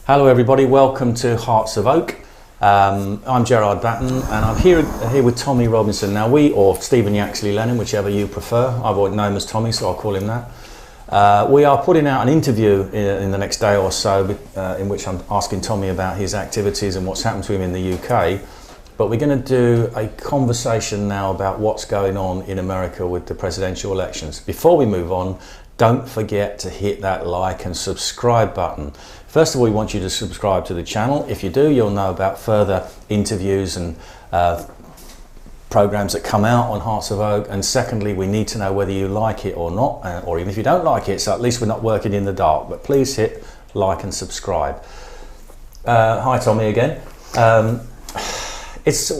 Hello everybody, welcome to Hearts of Oak. I'm Gerard Batten and I'm here with Tommy Robinson. Now or Stephen Yaxley Lennon, whichever you prefer. I've always known him as Tommy, so I'll call him that. We are putting out an interview in the next day or so in which I'm asking Tommy about his activities and what's happened to him in the UK. But we're going to do a conversation now about what's going on in America with the presidential elections. Before we move on, don't forget to hit that like and subscribe button. First of all, we want you to subscribe to the channel. If you do, you'll know about further interviews and programs that come out on Hearts of Oak. And secondly, we need to know whether you like it or not, or even if you don't like it, so at least we're not working in the dark. But please hit like and subscribe. Hi, Tommy, again. It's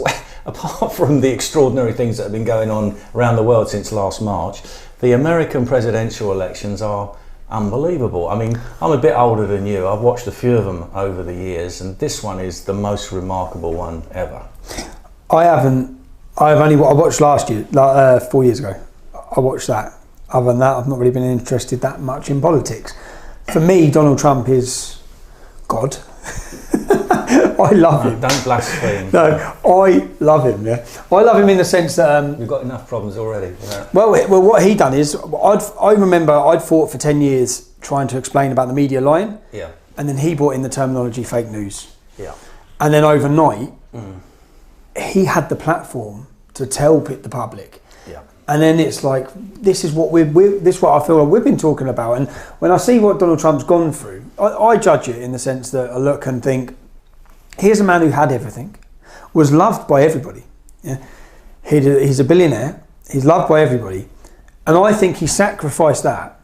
apart from the extraordinary things that have been going on around the world since last March, the American presidential elections are unbelievable. I mean, I'm a bit older than you. I've watched a few of them over the years, and this one is the most remarkable one ever. I watched last year, 4 years ago. I watched that. Other than that, I've not really been interested that much in politics. For me, Donald Trump is God. I love him. Don't blaspheme. No, I love him. Yeah, I love him in the sense that we've got enough problems already. Yeah. Well, what he done is, I remember I'd fought for 10 years trying to explain about the media lying. Yeah. And then he brought in the terminology fake news. Yeah. And then overnight, he had the platform to tell the public. Yeah. And then it's like, this is what I feel like we've been talking about. And when I see what Donald Trump's gone through, I judge it in the sense that I look and think, here's a man who had everything, was loved by everybody. Yeah? He's a billionaire, he's loved by everybody. And I think he sacrificed that.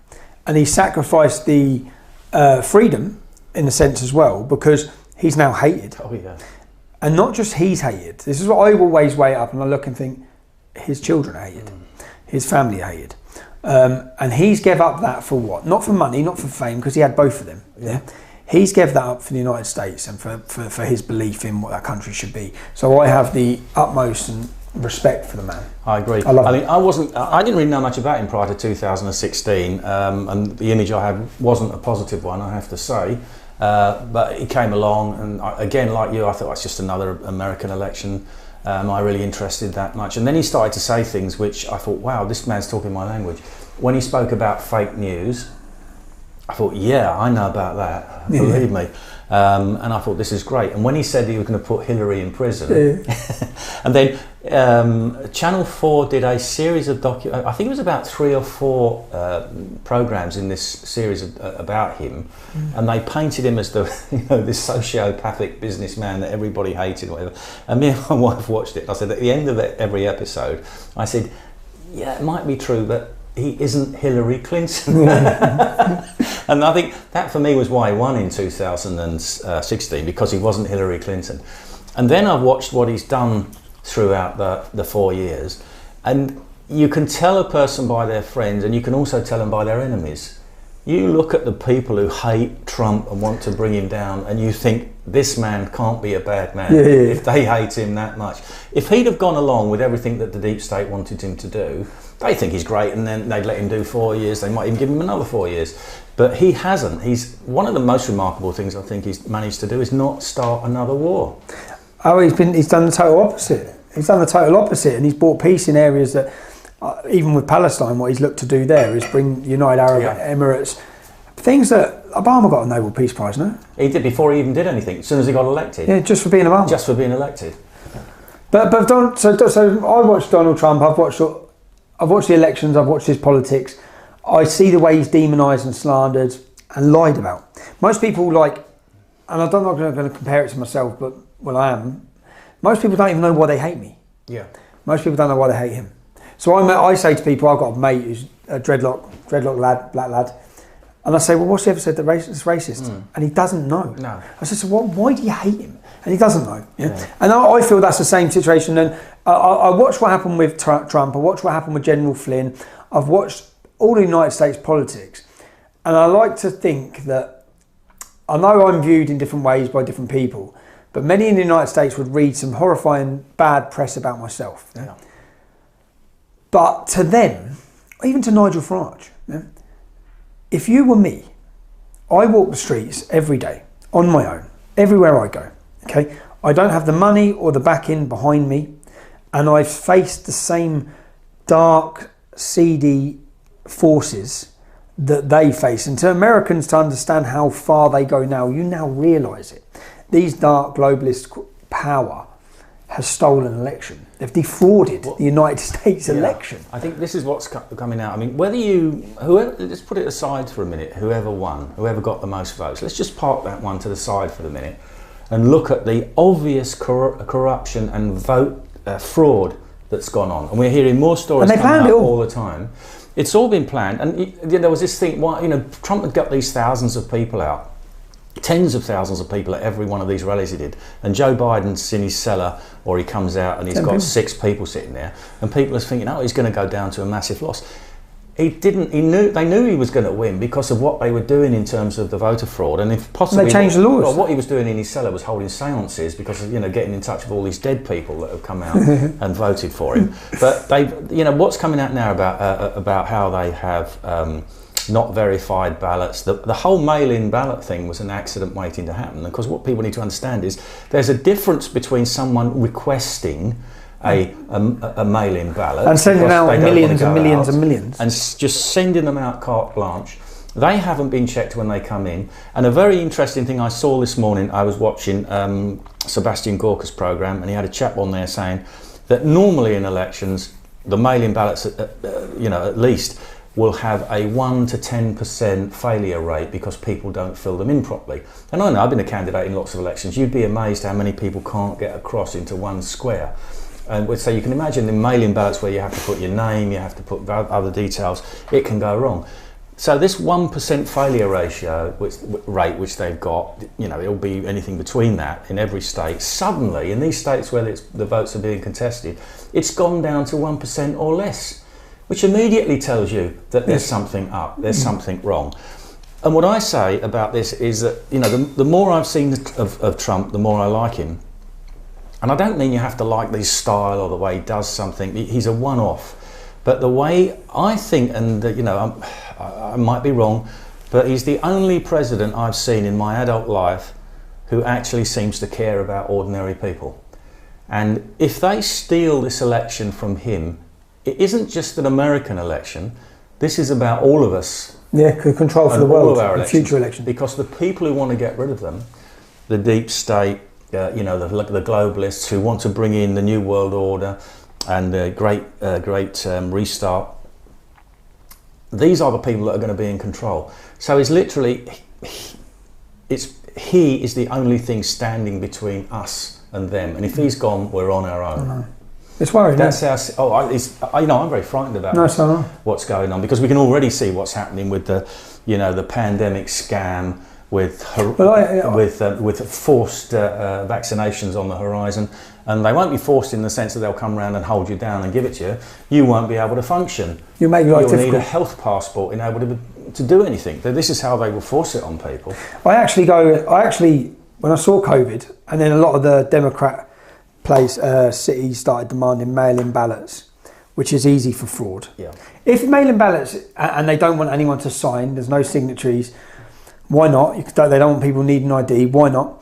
And he sacrificed the freedom in a sense as well, because he's now hated. Oh yeah. And not just he's hated. This is what I always weigh up and I look and think, his children are hated, his family are hated. And he's gave up that for what? Not for money, not for fame, because he had both of them. Yeah. He's gave that up for the United States and for his belief in what that country should be. So I have the utmost respect for the man. I agree. I mean, I didn't really know much about him prior to 2016, and the image I had wasn't a positive one, I have to say. But he came along, and again, like you, I thought it's just another American election. Am I really interested that much? And then he started to say things which I thought, wow, this man's talking my language. When he spoke about fake news, I thought, yeah, I know about that, believe me. And I thought, this is great. And when he said he was going to put Hillary in prison, and then Channel 4 did a series of I think it was about 3 or 4 programs in this series about him, and they painted him as the, this sociopathic businessman that everybody hated, or whatever. And me and my wife watched it. I said, at the end of every episode, I said, yeah, it might be true, but he isn't Hillary Clinton. And I think that for me was why he won in 2016, because he wasn't Hillary Clinton. And then I've watched what he's done throughout the 4 years, and you can tell a person by their friends, and you can also tell them by their enemies. You look at the people who hate Trump and want to bring him down, and you think, this man can't be a bad man if they hate him that much. If he'd have gone along with everything that the deep state wanted him to do, they think he's great, and then they'd let him do 4 years. They might even give him another 4 years. But he hasn't. He's one of the most remarkable things I think he's managed to do is not start another war. Oh, he's done the total opposite. He's done the total opposite, and he's brought peace in areas that, even with Palestine, what he's looked to do there is bring United Arab Emirates, things that Obama got a Nobel Peace Prize, no? He did before he even did anything. As soon as he got elected. Yeah, just for being Obama. Just for being elected. But so I watched Donald Trump. I've watched the elections. I've watched his politics. I see the way he's demonised and slandered and lied about. Most people and I'm not going to compare it to myself, but well, I am. Most people don't even know why they hate me. Yeah. Most people don't know why they hate him. So I say to people, I've got a mate who's a dreadlock lad, black lad, and I say, well, what's he ever said that it's racist? And he doesn't know. No. I said, so why do you hate him? And he doesn't know. Yeah? And I feel that's the same situation. And I watched what happened with Trump. I watched what happened with General Flynn. I've watched all the United States politics. And I like to think that, I know I'm viewed in different ways by different people, but many in the United States would read some horrifying bad press about myself. Yeah? But to them, even to Nigel Farage, if you were me, I walk the streets every day. on my own, everywhere I go. Okay, I don't have the money or the backing behind me, and I've faced the same dark, seedy forces that they face. And to Americans to understand how far they go now, you now realise it. These dark globalist power has stolen an election. They've defrauded the United States election. I think this is what's coming out. I mean, let's put it aside for a minute, whoever won, whoever got the most votes, let's just park that one to the side for the minute and look at the obvious corruption and vote fraud that's gone on. And we're hearing more stories coming out all the time. It's all been planned. And there was this thing, Trump had got these thousands of people out, tens of thousands of people at every one of these rallies he did, and Joe Biden's in his cellar, or he comes out and he's got 6 people sitting there, and people are thinking, oh, he's going to go down to a massive loss. They knew he was going to win because of what they were doing in terms of the voter fraud, and if possibly they changed the laws. Well, what he was doing in his cellar was holding seances because of, getting in touch with all these dead people that have come out and voted for him. But what's coming out now about how they have not verified ballots. The whole mail-in ballot thing was an accident waiting to happen. Because what people need to understand is there's a difference between someone requesting a mail-in ballot and sending out millions and millions and millions, and just sending them out carte blanche. They haven't been checked when they come in. And a very interesting thing I saw this morning, I was watching Sebastian Gorka's programme, and he had a chap on there saying that normally in elections, the mail-in ballots, at least, will have a 1 to 10% failure rate because people don't fill them in properly. And I know, I've been a candidate in lots of elections. You'd be amazed how many people can't get across into one square. And so you can imagine the mail-in ballots where you have to put your name, you have to put other details, it can go wrong. So this 1% failure rate which they've got, it'll be anything between that in every state. Suddenly, in these states where the votes are being contested, it's gone down to 1% or less, which immediately tells you that there's something up, there's something wrong. And what I say about this is that, the more I've seen of Trump, the more I like him. And I don't mean you have to like his style or the way he does something. He's a one-off. But the way I think, and I might be wrong, but he's the only president I've seen in my adult life who actually seems to care about ordinary people. And if they steal this election from him, it isn't just an American election. This is about all of us. Yeah, control for the world, the future election. Because the people who want to get rid of them, the deep state, the globalists who want to bring in the new world order and the great restart, these are the people that are going to be in control. So it's literally, he is the only thing standing between us and them. And if he's gone, we're on our own. It's worrying. That's how. I'm very frightened about what's going on, because we can already see what's happening with the pandemic scam, with forced vaccinations on the horizon. And they won't be forced in the sense that they'll come around and hold you down and give it to you. You won't be able to function. You'll need a health passport in order to do anything. This is how they will force it on people. When I saw COVID, and then a lot of the Democrat cities started demanding mail-in ballots, which is easy for fraud. Yeah. If mail-in ballots, and they don't want anyone to sign, there's no signatories, why not? They don't want people needing ID, why not?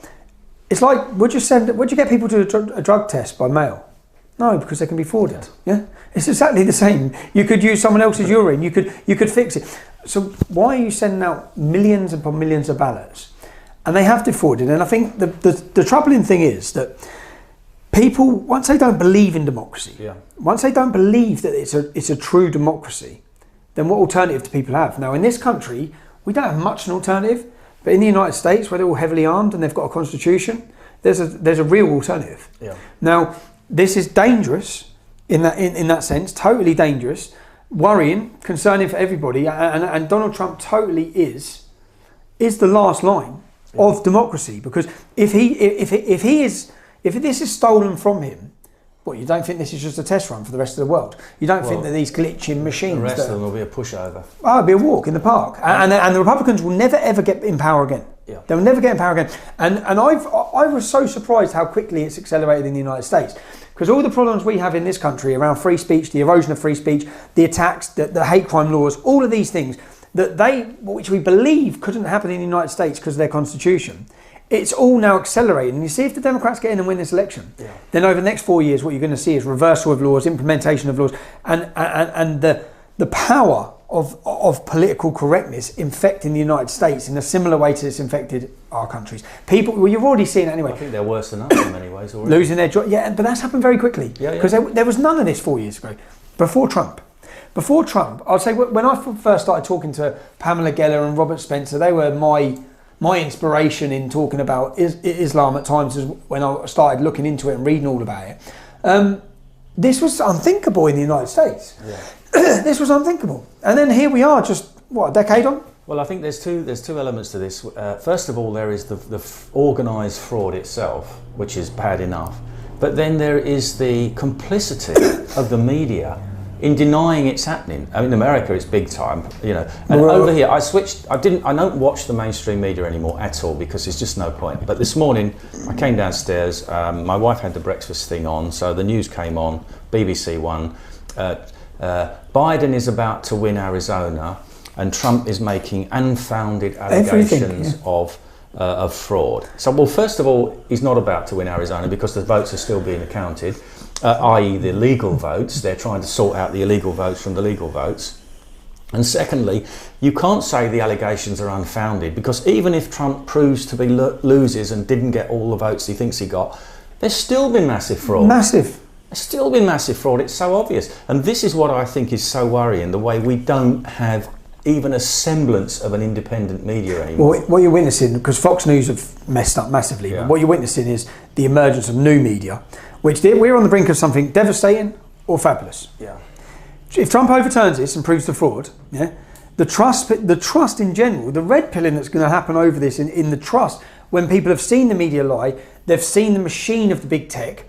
It's like, would you get people to do a drug test by mail? No, because they can be frauded. Yeah, it's exactly the same. You could use someone else's urine. You could fix it. So why are you sending out millions upon millions of ballots? And they have defrauded. And I think the troubling thing is that people, once they don't believe in democracy, once they don't believe that it's a true democracy, then what alternative do people have? Now, in this country, we don't have much an alternative. But in the United States, where they're all heavily armed and they've got a constitution, there's a real alternative. Yeah. Now, this is dangerous in that sense, totally dangerous, worrying, concerning for everybody. And Donald Trump totally is the last line of democracy, because if this is stolen from him, what, you don't think this is just a test run for the rest of the world? You don't think that these glitching machines... The rest of them will be a pushover. Oh, it'll be a walk in the park. And the Republicans will never, ever get in power again. Yeah. They'll never get in power again. And I was so surprised how quickly it's accelerated in the United States. Because all the problems we have in this country around free speech, the erosion of free speech, the attacks, the hate crime laws, all of these things, which we believe couldn't happen in the United States because of their constitution, it's all now accelerating. And you see, if the Democrats get in and win this election, then over the next 4 years, what you're going to see is reversal of laws, implementation of laws, and the power of political correctness infecting the United States in a similar way to it's infected our countries. People, well, you've already seen it anyway. I think they're worse than us in many ways already. Losing their job, yeah, but that's happened very quickly. Because there was none of this 4 years ago, before Trump. Before Trump, I'd say when I first started talking to Pamela Geller and Robert Spencer, they were my inspiration in talking about Islam at times when I started looking into it and reading all about it. This was unthinkable in the United States. Yeah. This was unthinkable. And then here we are, just, what, a decade on? Well, I think there's two elements to this. First of all, there is the organised fraud itself, which is bad enough. But then there is the complicity of the media in denying it's happening. I mean, in America, it's big time, you know. And over here, I don't watch the mainstream media anymore at all because there's just no point. But this morning, I came downstairs. My wife had the breakfast thing on, so the news came on. BBC One. Biden is about to win Arizona, and Trump is making unfounded allegations of fraud. So, well, first of all, he's not about to win Arizona because the votes are still being accounted, i.e. the legal votes. They're trying to sort out the illegal votes from the legal votes. And secondly, you can't say the allegations are unfounded because even if Trump proves to be loses and didn't get all the votes he thinks he got, there's still been massive fraud. Massive. There's still been massive fraud. It's so obvious. And this is what I think is so worrying, the way we don't have even a semblance of an independent media anymore. Well, what you're witnessing, because Fox News have messed up massively, but what you're witnessing is the emergence of new media, which we're on the brink of something devastating or fabulous. Yeah. If Trump overturns this and proves the fraud, the trust in general, the red pilling that's going to happen over this in the trust, when people have seen the media lie, they've seen the machine of the big tech.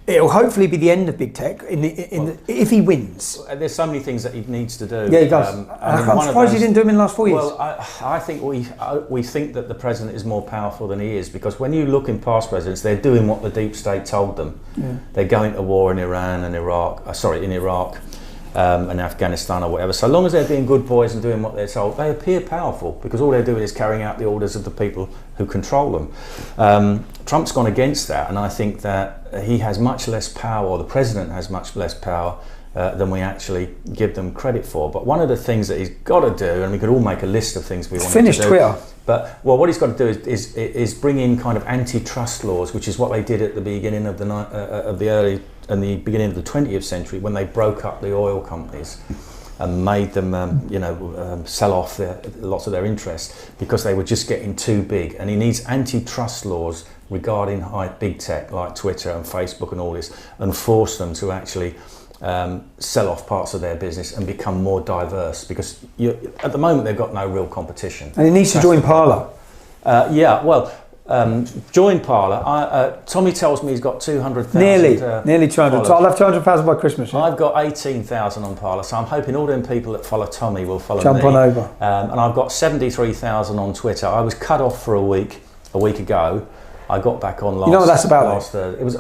It'll hopefully be the end of big tech if he wins. There's so many things that he needs to do. Yeah, he does. I'm surprised he didn't do them in the last 4 years. Well, I think we think that the president is more powerful than he is because when you look in past presidents, they're doing what the deep state told them. Yeah. They're going to war in Iran and Iraq. And Afghanistan or whatever. So long as they're being good boys and doing what they're told, they appear powerful because all they're doing is carrying out the orders of the people who control them. Trump's gone against that, and I think that he has much less power, or the president has much less power than we actually give them credit for. But one of the things that he's got to do, and we could all make a list of things we want to do. Finish Twitter. But what he's got to do is bring in kind of antitrust laws, which is what they did at the beginning of the early and the beginning of the 20th century when they broke up the oil companies and made them, sell off lots of their interests because they were just getting too big. And he needs antitrust laws regarding big tech like Twitter and Facebook and all this, and force them to actually sell off parts of their business and become more diverse because at the moment they've got no real competition. And he needs to join Parler. Join Parler. Tommy tells me he's got 200,000. Nearly 200. So I'll have 200,000 by Christmas. Yeah? I've got 18,000 on Parler, so I'm hoping all them people that follow Tommy will follow Jump me. on over. And I've got 73,000 on Twitter. I was cut off for a week ago. I got back on last. You know what that's about?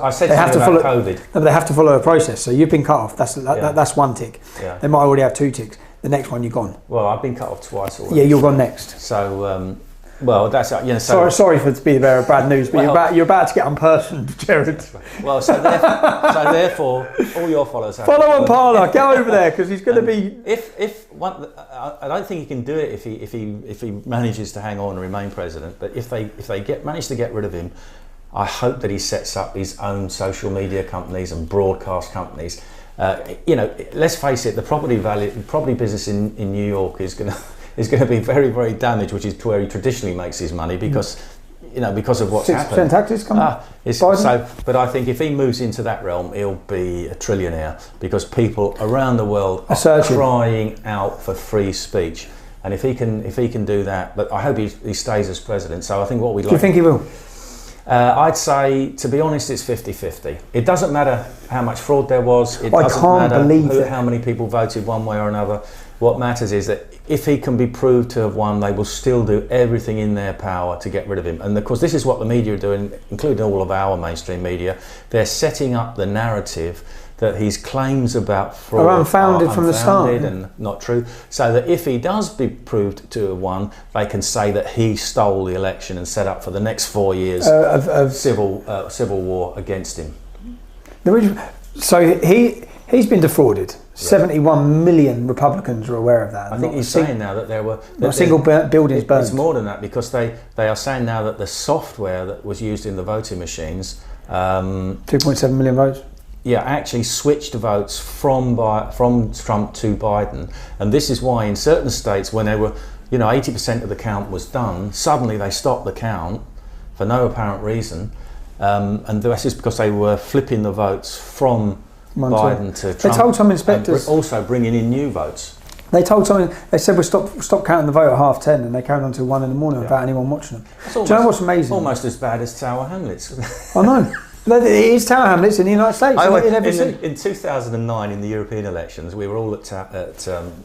I said they have to follow COVID. No, but they have to follow a process. So you've been cut off. That's one tick. Yeah. They might already have 2 ticks. The next one you're gone. Well, I've been cut off twice already. Yeah, you're gone next. So. Well, that's So sorry for to be the bearer of bad news, but you're about to get unpersoned, Gerard. Well, so therefore, all your followers have follow on Parler. Get over there because he's going to be. I don't think he can do it if he manages to hang on and remain president. But if they manage to get rid of him, I hope that he sets up his own social media companies and broadcast companies. Let's face it, the property business in New York is going to be very, very damaged, which is where he traditionally makes his money because of what's happened. 6% taxes coming. But I think if he moves into that realm, he'll be a trillionaire because people around the world are crying out for free speech. And if he can do that, but I hope he stays as president. So I think what we'd like. Do you think he will? I'd say, to be honest, it's 50-50. It doesn't matter how much fraud there was. It doesn't matter how many people voted one way or another. What matters is that if he can be proved to have won, they will still do everything in their power to get rid of him. And of course, this is what the media are doing, including all of our mainstream media. They're setting up the narrative that his claims about fraud are unfounded from the start and not true, so that if he does be proved to have won, they can say that he stole the election and set up for the next 4 years of civil war against him. So he's been defrauded. 71 million Republicans are aware of that. I think he's saying now that there were... Not a single buildings burned. It's more than that, because they are saying now that the software that was used in the voting machines... 2.7 million votes? Yeah, actually switched votes from Trump to Biden. And this is why in certain states, when they were, 80% of the count was done, suddenly they stopped the count for no apparent reason. And this is because they were flipping the votes from Biden to Trump. They told some inspectors, also bringing in new votes. They said we'll stop counting the vote at 10:30, and they carried on till 1 in the without anyone watching them. Do you know what's amazing? Almost as bad as Tower Hamlets. I know. It is Tower Hamlets in the United States. In 2009, in the European elections, we were all at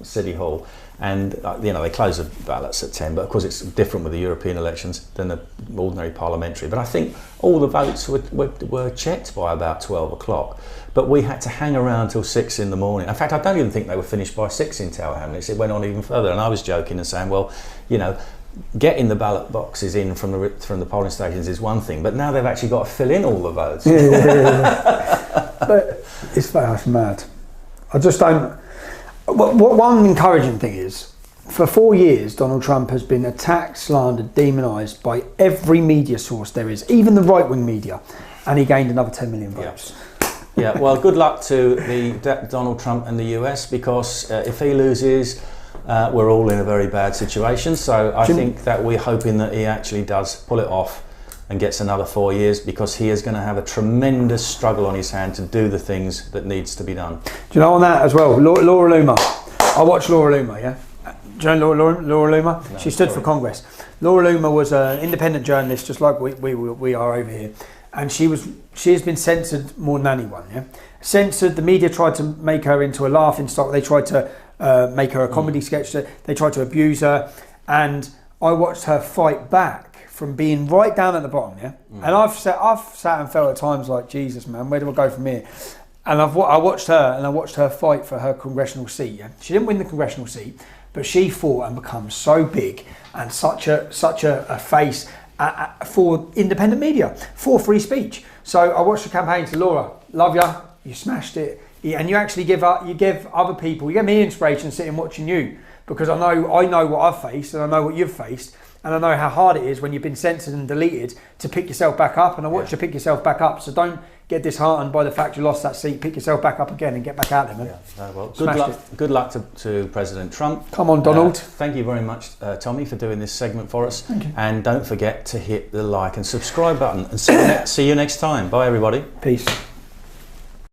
City Hall, and they close the ballots at 10. But of course, it's different with the European elections than the ordinary parliamentary. But I think all the votes were checked by about 12 o'clock. But we had to hang around till 6 in the morning. In fact, I don't even think they were finished by 6 in Tower Hamlets. It went on even further, and I was joking and saying, well, getting the ballot boxes in from the polling stations is one thing, but now they've actually got to fill in all the votes. Yeah. But it's mad. I just don't... One encouraging thing is, for 4 years, Donald Trump has been attacked, slandered, demonised by every media source there is, even the right-wing media, and he gained another 10 million votes. Yeah, well, good luck to Donald Trump and the US, because if he loses... we're all in a very bad situation, so I think that we're hoping that he actually does pull it off and gets another 4 years, because he is going to have a tremendous struggle on his hand to do the things that needs to be done. Do you know on that as well, Laura Loomer? I watched Laura Loomer, yeah? Do you know Laura Loomer? No, she stood for Congress. Laura Loomer was an independent journalist, just like we are over here, and she has been censored more than anyone, yeah? Censored, the media tried to make her into a laughing stock, they tried to make her a comedy sketch, they tried to abuse her, and I watched her fight back from being right down at the bottom, yeah. And I've sat and felt at times like, Jesus, man, where do I go from here? And I watched her fight for her congressional seat. Yeah? She didn't win the congressional seat, but she fought and become so big and such a face for independent media, for free speech. So I watched the campaign to Laura, love ya, you smashed it. And you actually give other people, you give me inspiration sitting watching you, because I know what I've faced, and I know what you've faced, and I know how hard it is when you've been censored and deleted to pick yourself back up, and I watch you pick yourself back up. So don't get disheartened by the fact you lost that seat. Pick yourself back up again and get back out there, man. Yeah, well, good luck to President Trump. Come on, Donald. Thank you very much, Tommy, for doing this segment for us. Thank you. And don't forget to hit the like and subscribe button, and see you next time. Bye, everybody. Peace.